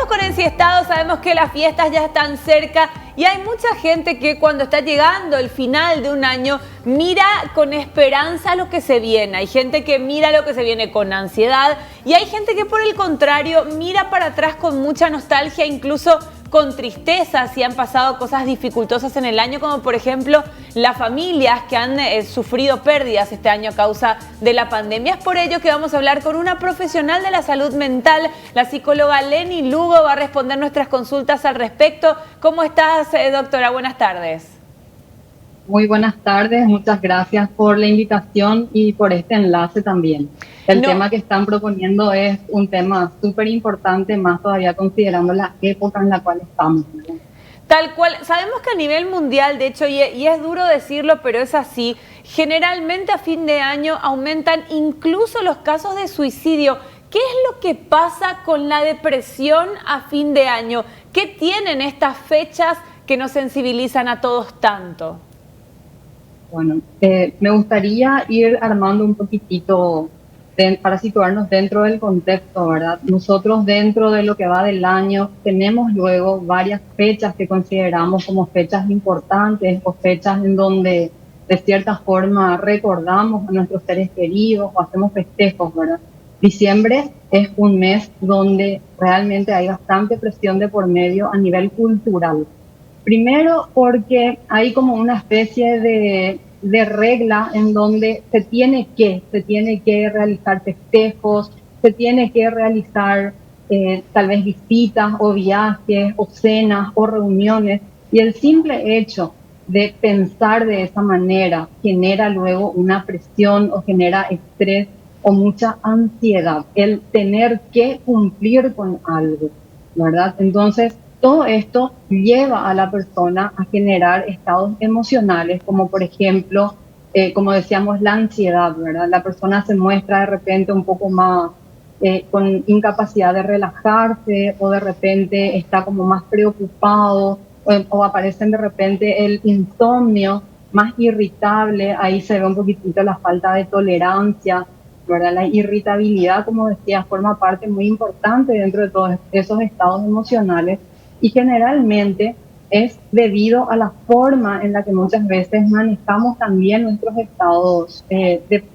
con ensiestados, sabemos que las fiestas ya están cerca y hay mucha gente que cuando está llegando el final de un año mira con esperanza lo que se viene. Hay gente que mira lo que se viene con ansiedad y hay gente que por el contrario mira para atrás con mucha nostalgia, incluso con tristeza si han pasado cosas dificultosas en el año, como por ejemplo las familias que han sufrido pérdidas este año a causa de la pandemia. Es por ello que vamos a hablar con una profesional de la salud mental, la psicóloga Leni Lugo, va a responder nuestras consultas al respecto. ¿Cómo estás, doctora? Buenas tardes. Muy buenas tardes, muchas gracias por la invitación y por este enlace también. El tema que están proponiendo es un tema súper importante, más todavía considerando la época en la cual estamos. Tal cual, sabemos que a nivel mundial, de hecho, y es duro decirlo, pero es así, generalmente a fin de año aumentan incluso los casos de suicidio. ¿Qué es lo que pasa con la depresión a fin de año? ¿Qué tienen estas fechas que nos sensibilizan a todos tanto? Bueno, me gustaría ir armando un poquitito para situarnos dentro del contexto, ¿verdad? Nosotros dentro de lo que va del año tenemos luego varias fechas que consideramos como fechas importantes o fechas en donde de cierta forma recordamos a nuestros seres queridos o hacemos festejos, ¿verdad? Diciembre es un mes donde realmente hay bastante presión de por medio a nivel cultural. Primero porque hay como una especie de regla en donde se tiene que realizar festejos, se tiene que realizar tal vez visitas o viajes o cenas o reuniones, y el simple hecho de pensar de esa manera genera luego una presión o genera estrés o mucha ansiedad, el tener que cumplir con algo, ¿verdad? Entonces, todo esto lleva a la persona a generar estados emocionales, como por ejemplo, como decíamos, la ansiedad, ¿verdad? La persona se muestra de repente un poco más con incapacidad de relajarse, o de repente está como más preocupado, o aparecen de repente el insomnio, más irritable. Ahí se ve un poquitito la falta de tolerancia, ¿verdad? La irritabilidad, como decía, forma parte muy importante dentro de todos esos estados emocionales, y generalmente es debido a la forma en la que muchas veces manejamos también nuestros estados,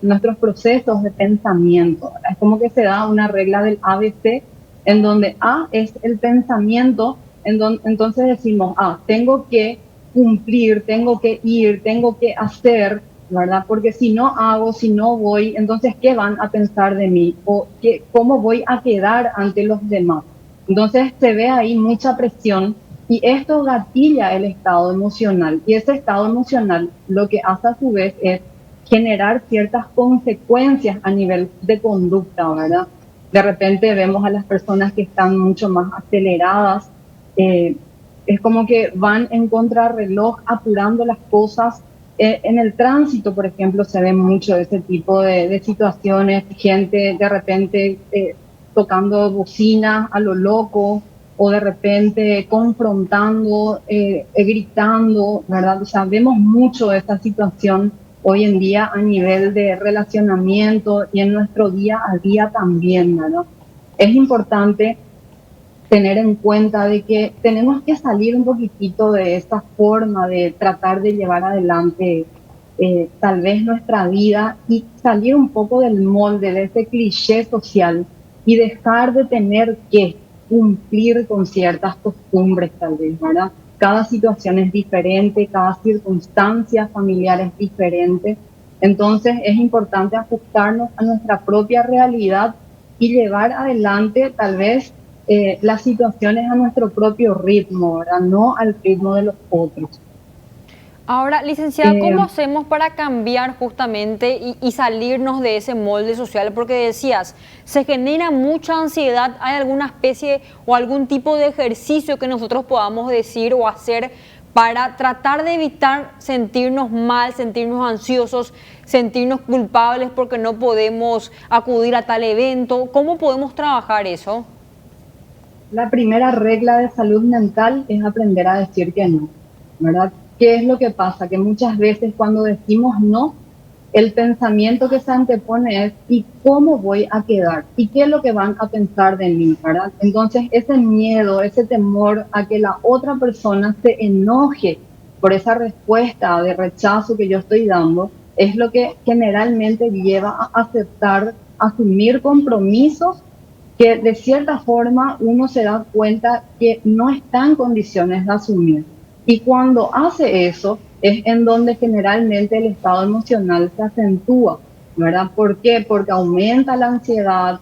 nuestros procesos de pensamiento, ¿verdad? Es como que se da una regla del ABC en donde A es el pensamiento, entonces decimos, tengo que cumplir, tengo que ir, tengo que hacer, ¿verdad? Porque si no hago, si no voy, entonces ¿qué van a pensar de mí? ¿O cómo voy a quedar ante los demás? Entonces se ve ahí mucha presión, y esto gatilla el estado emocional, y ese estado emocional lo que hace a su vez es generar ciertas consecuencias a nivel de conducta, ¿verdad? De repente vemos a las personas que están mucho más aceleradas, es como que van en contrarreloj apurando las cosas. En el tránsito, por ejemplo, se ve mucho ese tipo de situaciones, gente de repente tocando bocina a lo loco, o de repente confrontando, gritando, ¿verdad? O sea, vemos mucho esta situación hoy en día a nivel de relacionamiento y en nuestro día a día también, ¿verdad? Es importante tener en cuenta de que tenemos que salir un poquitito de esta forma de tratar de llevar adelante tal vez nuestra vida, y salir un poco del molde, de ese cliché social, y dejar de tener que cumplir con ciertas costumbres tal vez, ¿verdad? Cada situación es diferente, cada circunstancia familiar es diferente, entonces es importante ajustarnos a nuestra propia realidad y llevar adelante tal vez las situaciones a nuestro propio ritmo, ¿verdad? No al ritmo de los otros. Ahora, licenciada, ¿cómo hacemos para cambiar justamente y salirnos de ese molde social? Porque decías, se genera mucha ansiedad. ¿Hay alguna especie o algún tipo de ejercicio que nosotros podamos decir o hacer para tratar de evitar sentirnos mal, sentirnos ansiosos, sentirnos culpables porque no podemos acudir a tal evento? ¿Cómo podemos trabajar eso? La primera regla de salud mental es aprender a decir que no, ¿verdad? ¿Qué es lo que pasa? Que muchas veces cuando decimos no, el pensamiento que se antepone es ¿y cómo voy a quedar? ¿Y qué es lo que van a pensar de mí? ¿Verdad? Entonces ese miedo, ese temor a que la otra persona se enoje por esa respuesta de rechazo que yo estoy dando, es lo que generalmente lleva a aceptar, asumir compromisos que de cierta forma uno se da cuenta que no está en condiciones de asumir. Y cuando hace eso es en donde generalmente el estado emocional se acentúa, ¿verdad? ¿Por qué? Porque aumenta la ansiedad,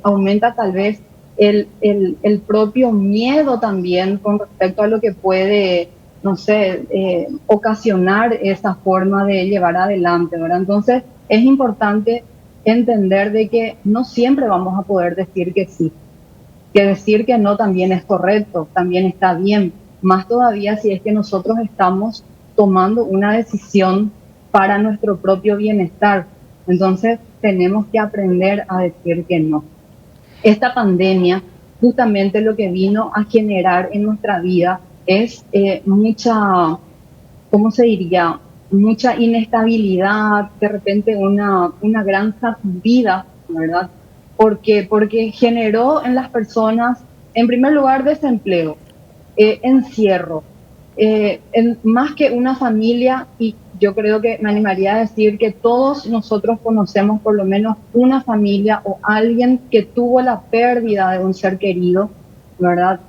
aumenta tal vez el propio miedo también con respecto a lo que puede, no sé, ocasionar esa forma de llevar adelante, ¿verdad? Entonces es importante entender de que no siempre vamos a poder decir que sí, que decir que no también es correcto, también está bien, más todavía si es que nosotros estamos tomando una decisión para nuestro propio bienestar. Entonces tenemos que aprender a decir que no. Esta pandemia justamente lo que vino a generar en nuestra vida es mucha, ¿cómo se diría? Mucha inestabilidad, de repente una gran sacudida, ¿verdad? Porque generó en las personas, en primer lugar, desempleo, encierro, más que una familia, y yo creo que me animaría a decir que todos nosotros conocemos por lo menos una familia o alguien que tuvo la pérdida de un ser querido, ¿verdad?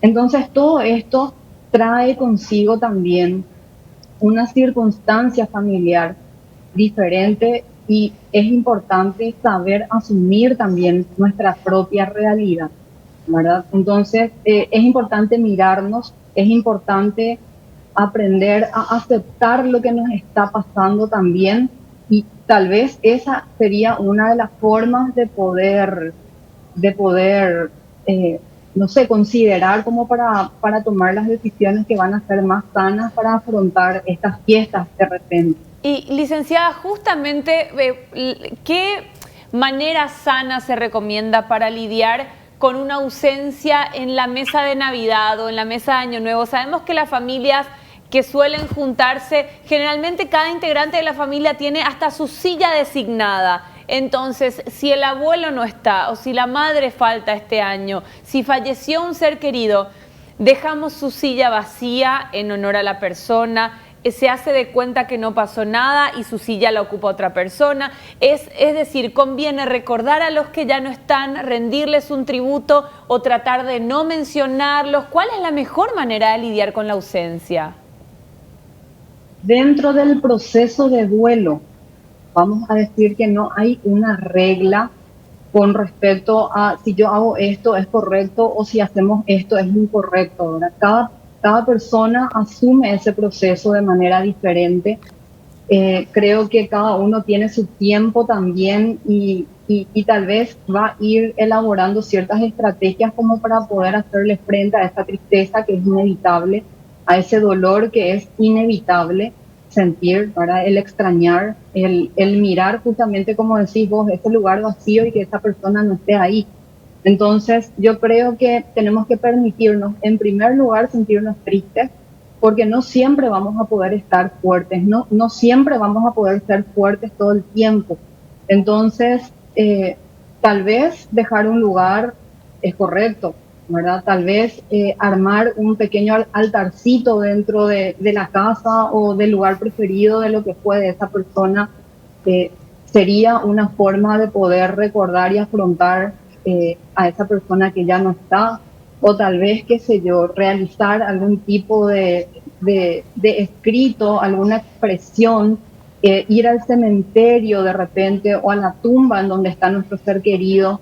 Entonces todo esto trae consigo también una circunstancia familiar diferente y es importante saber asumir también nuestra propia realidad, ¿verdad? Entonces es importante mirarnos, es importante aprender a aceptar lo que nos está pasando también y tal vez esa sería una de las formas de poder no sé, considerar como para tomar las decisiones que van a ser más sanas para afrontar estas fiestas de repente. Y licenciada, justamente, ¿qué manera sana se recomienda para lidiar con una ausencia en la mesa de Navidad o en la mesa de Año Nuevo? Sabemos que las familias que suelen juntarse, generalmente cada integrante de la familia tiene hasta su silla designada. Entonces, si el abuelo no está o si la madre falta este año, si falleció un ser querido, dejamos su silla vacía en honor a la persona, se hace de cuenta que no pasó nada y su silla la ocupa otra persona. Es decir, conviene recordar a los que ya no están, rendirles un tributo o tratar de no mencionarlos. ¿Cuál es la mejor manera de lidiar con la ausencia? Dentro del proceso de duelo, vamos a decir que no hay una regla con respecto a si yo hago esto es correcto o si hacemos esto es incorrecto, ¿verdad? Cada persona asume ese proceso de manera diferente. Creo que cada uno tiene su tiempo también y tal vez va a ir elaborando ciertas estrategias como para poder hacerle frente a esta tristeza que es inevitable, a ese dolor que es inevitable sentir, ¿verdad? El extrañar, el mirar justamente como decís vos, ese lugar vacío y que esa persona no esté ahí. Entonces yo creo que tenemos que permitirnos, en primer lugar, sentirnos tristes, porque no siempre vamos a poder estar fuertes, no siempre vamos a poder ser fuertes todo el tiempo. Entonces, tal vez dejar un lugar es correcto, ¿verdad? Tal vez armar un pequeño altarcito dentro de la casa o del lugar preferido de lo que fue de esa persona, sería una forma de poder recordar y afrontar a esa persona que ya no está, o tal vez, qué sé yo, realizar algún tipo de escrito, alguna expresión, ir al cementerio de repente o a la tumba en donde está nuestro ser querido.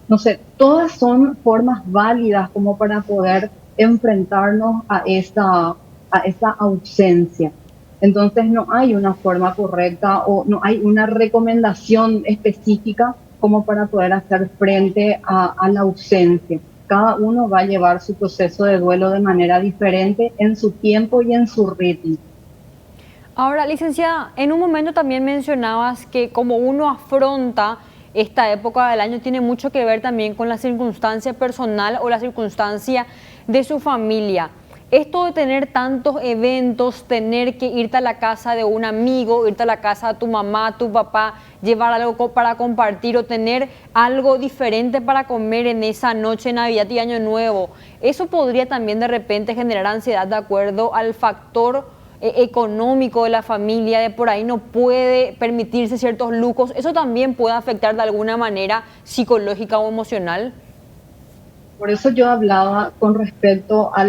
No sé, todas son formas válidas como para poder enfrentarnos a esa ausencia. Entonces no hay una forma correcta o no hay una recomendación específica como para poder hacer frente a la ausencia. Cada uno va a llevar su proceso de duelo de manera diferente en su tiempo y en su ritmo. Ahora, licenciada, en un momento también mencionabas que como uno afronta esta época del año tiene mucho que ver también con la circunstancia personal o la circunstancia de su familia. esto de tener tantos eventos, tener que irte a la casa de un amigo, irte a la casa de tu mamá, tu papá, llevar algo para compartir o tener algo diferente para comer en esa noche de Navidad y Año Nuevo, eso podría también de repente generar ansiedad de acuerdo al factor económico de la familia, de por ahí no puede permitirse ciertos lujos. ¿Eso también puede afectar de alguna manera psicológica o emocional? Por eso yo hablaba con respecto a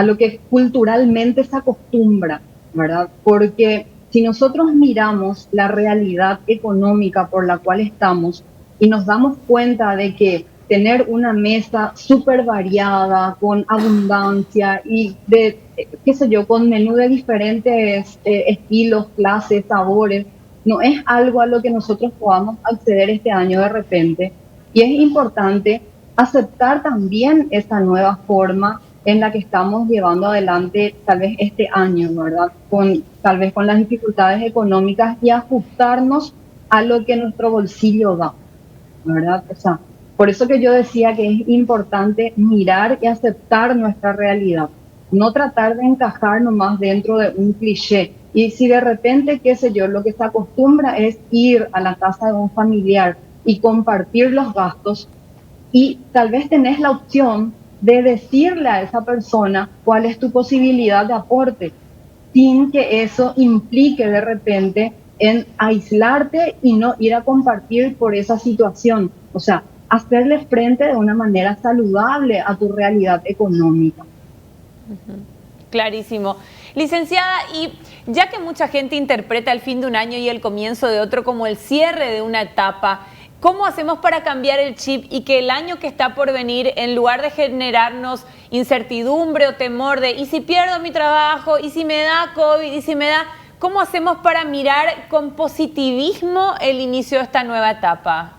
lo que culturalmente se acostumbra, ¿verdad? Porque si nosotros miramos la realidad económica por la cual estamos y nos damos cuenta de que tener una mesa súper variada, con abundancia y de, qué sé yo, con menú de diferentes estilos, clases, sabores, no es algo a lo que nosotros podamos acceder este año de repente. Y es importante aceptar también esa nueva forma en la que estamos llevando adelante tal vez este año, ¿verdad? Tal vez con las dificultades económicas y ajustarnos a lo que nuestro bolsillo da, ¿verdad? O sea, por eso que yo decía que es importante mirar y aceptar nuestra realidad, no tratar de encajar nomás dentro de un cliché. Y si de repente, qué sé yo, lo que se acostumbra es ir a la casa de un familiar y compartir los gastos, y tal vez tenés la opción de decirle a esa persona cuál es tu posibilidad de aporte, sin que eso implique de repente en aislarte y no ir a compartir por esa situación. O sea, hacerle frente de una manera saludable a tu realidad económica. Clarísimo. Licenciada, y ya que mucha gente interpreta el fin de un año y el comienzo de otro como el cierre de una etapa, ¿cómo hacemos para cambiar el chip y que el año que está por venir, en lugar de generarnos incertidumbre o temor de ¿y si pierdo mi trabajo? ¿Y si me da COVID? ¿Y si me da...? ¿Cómo hacemos para mirar con positivismo el inicio de esta nueva etapa?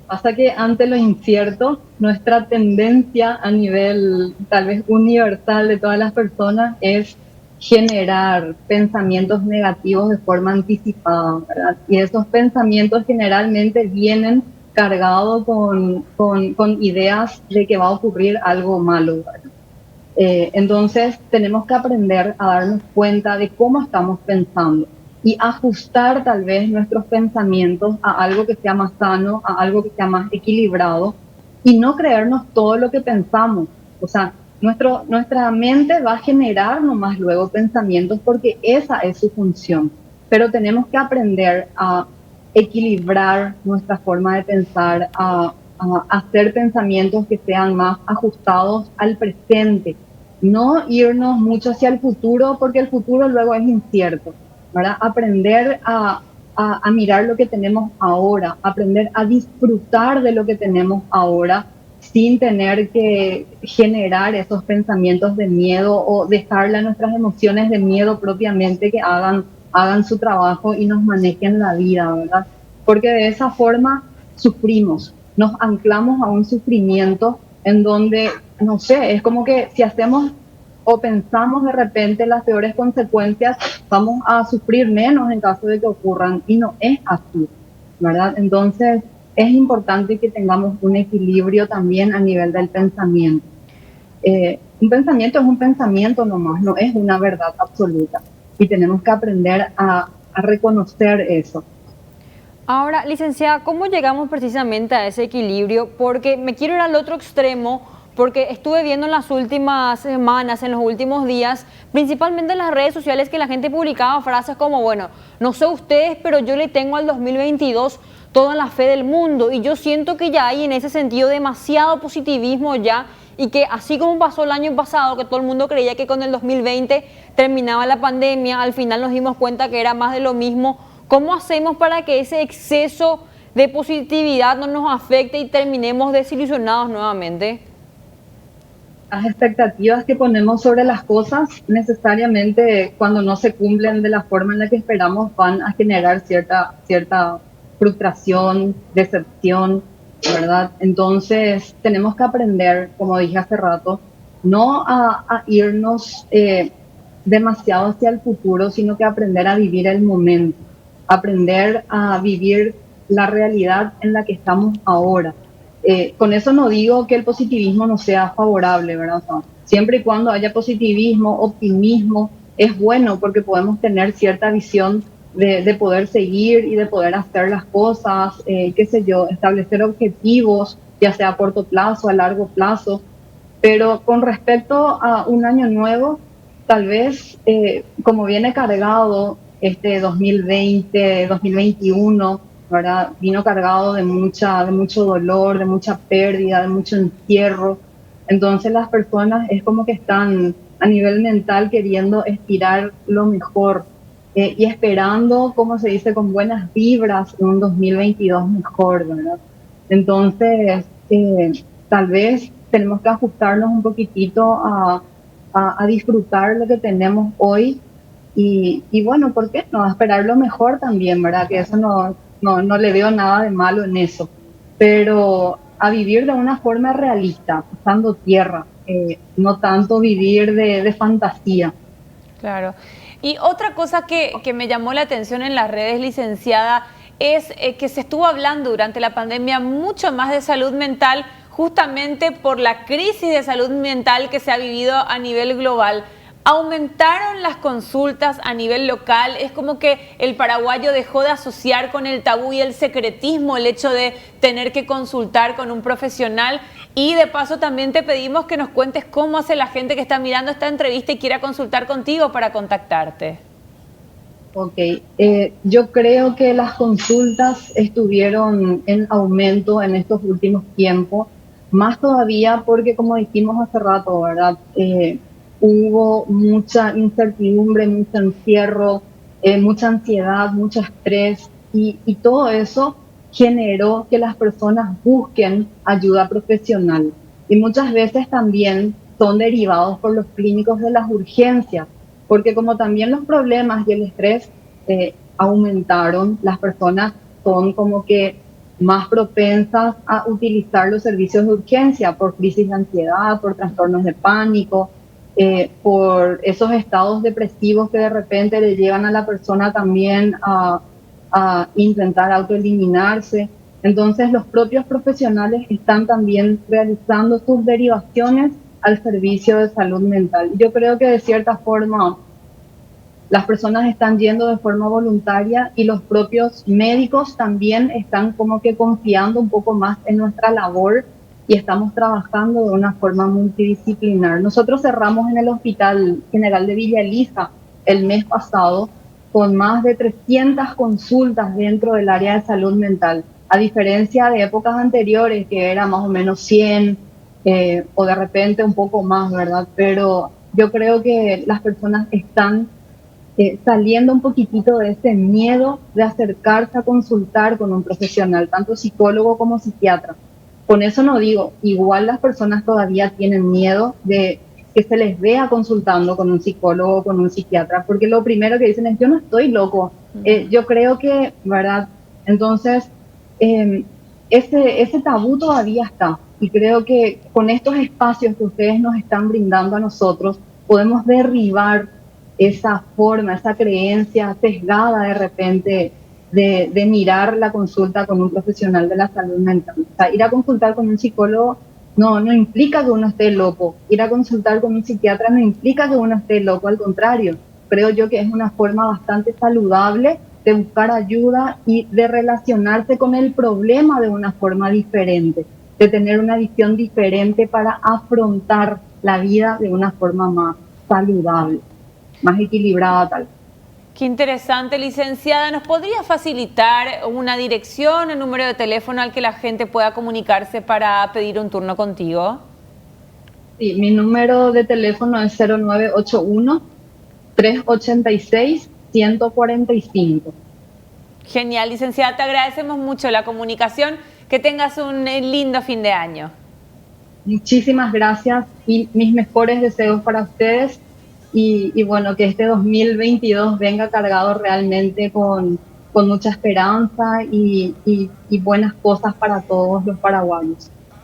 Pasa que ante lo incierto, nuestra tendencia a nivel tal vez universal de todas las personas es generar pensamientos negativos de forma anticipada, ¿verdad? Y esos pensamientos generalmente vienen cargados con ideas de que va a ocurrir algo malo, ¿verdad? Entonces tenemos que aprender a darnos cuenta de cómo estamos pensando y ajustar tal vez nuestros pensamientos a algo que sea más sano, a algo que sea más equilibrado y no creernos todo lo que pensamos. O sea, nuestra mente va a generar nomás luego pensamientos porque esa es su función, pero tenemos que aprender a equilibrar nuestra forma de pensar, a hacer pensamientos que sean más ajustados al presente, no irnos mucho hacia el futuro porque el futuro luego es incierto, ¿verdad? Aprender a mirar lo que tenemos ahora, aprender a disfrutar de lo que tenemos ahora sin tener que generar esos pensamientos de miedo o dejarle a nuestras emociones de miedo propiamente que hagan su trabajo y nos manejen la vida, ¿verdad? Porque de esa forma sufrimos, nos anclamos a un sufrimiento en donde, no sé, es como que si hacemos o pensamos de repente las peores consecuencias, vamos a sufrir menos en caso de que ocurran, y no es así, ¿verdad? Entonces, es importante que tengamos un equilibrio también a nivel del pensamiento. Un pensamiento es un pensamiento nomás, no es una verdad absoluta, y tenemos que aprender a reconocer eso. Ahora, licenciada, ¿cómo llegamos precisamente a ese equilibrio? Porque me quiero ir al otro extremo, porque estuve viendo en las últimas semanas, en los últimos días, principalmente en las redes sociales, que la gente publicaba frases como, bueno, no sé ustedes, pero yo le tengo al 2022 toda la fe del mundo, y yo siento que ya hay en ese sentido demasiado positivismo ya, y que así como pasó el año pasado, que todo el mundo creía que con el 2020 terminaba la pandemia, al final nos dimos cuenta que era más de lo mismo. ¿Cómo hacemos para que ese exceso de positividad no nos afecte y terminemos desilusionados nuevamente? Las expectativas que ponemos sobre las cosas necesariamente cuando no se cumplen de la forma en la que esperamos van a generar cierta frustración, decepción, ¿verdad? Entonces tenemos que aprender, como dije hace rato, no a irnos demasiado hacia el futuro, sino que aprender a vivir el momento, aprender a vivir la realidad en la que estamos ahora. Con eso no digo que el positivismo no sea favorable, ¿verdad? O sea, siempre y cuando haya positivismo, optimismo, es bueno porque podemos tener cierta visión de poder seguir y de poder hacer las cosas, qué sé yo, establecer objetivos, ya sea a corto plazo, a largo plazo. Pero con respecto a un año nuevo, tal vez como viene cargado este 2020, 2021, ¿verdad? Vino cargado de mucho dolor, de mucha pérdida, de mucho encierro. Entonces las personas es como que están a nivel mental queriendo estirar lo mejor y esperando, como se dice, con buenas vibras un 2022 mejor, ¿verdad? Entonces, tal vez tenemos que ajustarnos un poquitito a disfrutar lo que tenemos hoy y bueno, ¿por qué no? A esperar lo mejor también, ¿verdad? Que eso no le veo nada de malo en eso, pero a vivir de una forma realista, usando tierra, no tanto vivir de fantasía. Claro. Y otra cosa que me llamó la atención en las redes, licenciada, es que se estuvo hablando durante la pandemia mucho más de salud mental, justamente por la crisis de salud mental que se ha vivido a nivel global. Aumentaron las consultas a nivel local, es como que el paraguayo dejó de asociar con el tabú y el secretismo el hecho de tener que consultar con un profesional. Y de paso también te pedimos que nos cuentes cómo hace la gente que está mirando esta entrevista y quiera consultar contigo para contactarte. Ok, yo creo que las consultas estuvieron en aumento en estos últimos tiempos, más todavía porque como dijimos hace rato, ¿verdad? Hubo mucha incertidumbre, mucho encierro, mucha ansiedad, mucho estrés y todo eso generó que las personas busquen ayuda profesional y muchas veces también son derivados por los clínicos de las urgencias porque como también los problemas y el estrés aumentaron, las personas son como que más propensas a utilizar los servicios de urgencia por crisis de ansiedad, por trastornos de pánico, por esos estados depresivos que de repente le llevan a la persona también a intentar autoeliminarse. Entonces los propios profesionales están también realizando sus derivaciones al servicio de salud mental. Yo creo que de cierta forma las personas están yendo de forma voluntaria y los propios médicos también están como que confiando un poco más en nuestra labor y estamos trabajando de una forma multidisciplinar. Nosotros cerramos en el Hospital General de Villa Elisa el mes pasado con más de 300 consultas dentro del área de salud mental, a diferencia de épocas anteriores que era más o menos 100 o de repente un poco más, ¿verdad? Pero yo creo que las personas están saliendo un poquitito de ese miedo de acercarse a consultar con un profesional, tanto psicólogo como psiquiatra. Con eso no digo, igual las personas todavía tienen miedo de que se les vea consultando con un psicólogo o con un psiquiatra, porque lo primero que dicen es, yo no estoy loco, yo creo que, ¿verdad? Entonces, ese tabú todavía está, y creo que con estos espacios que ustedes nos están brindando a nosotros, podemos derribar esa forma, esa creencia sesgada de repente de mirar la consulta con un profesional de la salud mental. O sea, ir a consultar con un psicólogo no implica que uno esté loco. Ir a consultar con un psiquiatra no implica que uno esté loco, al contrario. Creo yo que es una forma bastante saludable de buscar ayuda y de relacionarse con el problema de una forma diferente, de tener una visión diferente para afrontar la vida de una forma más saludable, más equilibrada tal. Qué interesante, licenciada. ¿Nos podría facilitar una dirección, un número de teléfono al que la gente pueda comunicarse para pedir un turno contigo? Sí, mi número de teléfono es 0981-386-145. Genial, licenciada. Te agradecemos mucho la comunicación. Que tengas un lindo fin de año. Muchísimas gracias y mis mejores deseos para ustedes. Y bueno, que este 2022 venga cargado realmente con mucha esperanza y buenas cosas para todos los paraguayos.